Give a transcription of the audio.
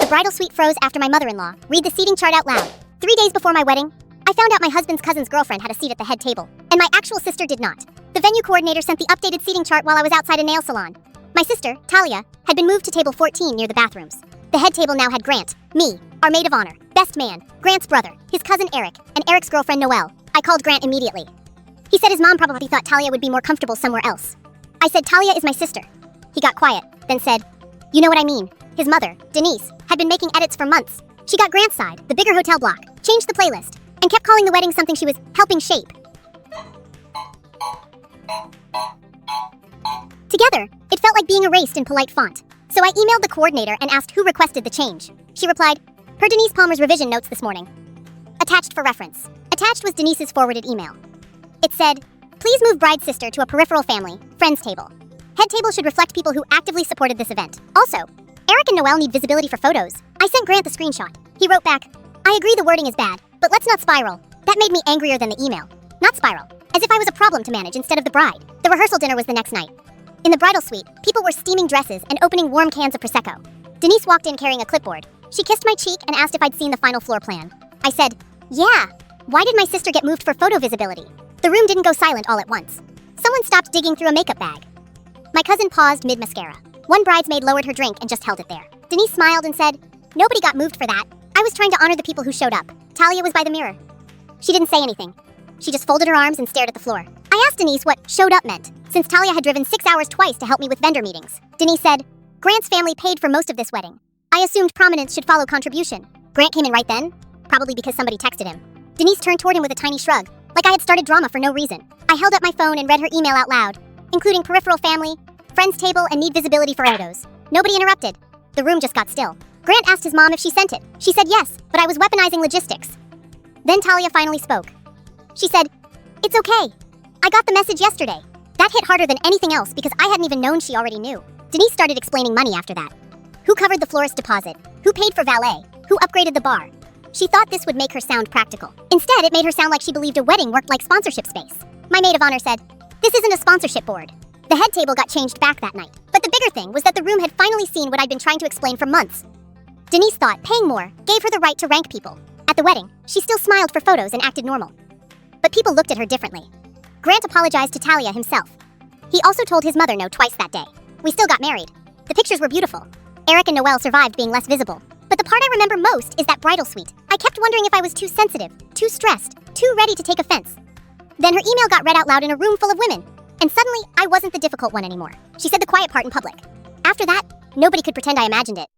bridal suite froze after my mother-in-law. Read the seating chart out loud. 3 days before my wedding, I found out my husband's cousin's girlfriend had a seat at the head table, and my actual sister did not. The venue coordinator sent the updated seating chart while I was outside a nail salon. My sister, Talia, had been moved to table 14 near the bathrooms. The head table now had Grant, me, our maid of honor, best man, Grant's brother, his cousin Eric, and Eric's girlfriend Noelle. I called Grant immediately. He said his mom probably thought Talia would be more comfortable somewhere else. I said Talia is my sister. He got quiet, then said, "You know what I mean." His mother, Denise, had been making edits for months. She got Grant's side, the bigger hotel block, changed the playlist, and kept calling the wedding something she was helping shape. Together, it felt like being erased in polite font. So I emailed the coordinator and asked who requested the change. She replied, "Per Denise Palmer's revision notes this morning." Attached for reference. Attached was Denise's forwarded email. It said, "Please move bride's sister to a peripheral family, friends table. Head table should reflect people who actively supported this event. Also, Eric and Noelle need visibility for photos." I sent Grant the screenshot. He wrote back, "I agree the wording is bad, but let's not spiral." That made me angrier than the email. Not spiral. As if I was a problem to manage instead of the bride. The rehearsal dinner was the next night. In the bridal suite, people were steaming dresses and opening warm cans of Prosecco. Denise walked in carrying a clipboard. She kissed my cheek and asked if I'd seen the final floor plan. I said, "Yeah. Why did my sister get moved for photo visibility?" The room didn't go silent all at once. Someone stopped digging through a makeup bag. My cousin paused mid-mascara. One bridesmaid lowered her drink and just held it there. Denise smiled and said, "Nobody got moved for that. I was trying to honor the people who showed up." Talia was by the mirror. She didn't say anything. She just folded her arms and stared at the floor. I asked Denise what "showed up" meant, since Talia had driven 6 hours twice to help me with vendor meetings. Denise said, "Grant's family paid for most of this wedding. I assumed prominence should follow contribution." Grant came in right then, probably because somebody texted him. Denise turned toward him with a tiny shrug, like I had started drama for no reason. I held up my phone and read her email out loud, including peripheral family, friends table, and need visibility for photos. Nobody interrupted. The room just got still. Grant asked his mom if she sent it. She said yes, but I was weaponizing logistics. Then Talia finally spoke. She said, "It's okay. I got the message yesterday." That hit harder than anything else because I hadn't even known she already knew. Denise started explaining money after that. Who covered the florist deposit? Who paid for valet? Who upgraded the bar? She thought this would make her sound practical. Instead, it made her sound like she believed a wedding worked like sponsorship space. My maid of honor said, "This isn't a sponsorship board." The head table got changed back that night. But the bigger thing was that the room had finally seen what I'd been trying to explain for months. Denise thought paying more gave her the right to rank people. At the wedding, she still smiled for photos and acted normal. But people looked at her differently. Grant apologized to Talia himself. He also told his mother no twice that day. We still got married. The pictures were beautiful. Eric and Noelle survived being less visible. But the part I remember most is that bridal suite. I kept wondering if I was too sensitive, too stressed, too ready to take offense. Then her email got read out loud in a room full of women. And suddenly, I wasn't the difficult one anymore. She said the quiet part in public. After that, nobody could pretend I imagined it.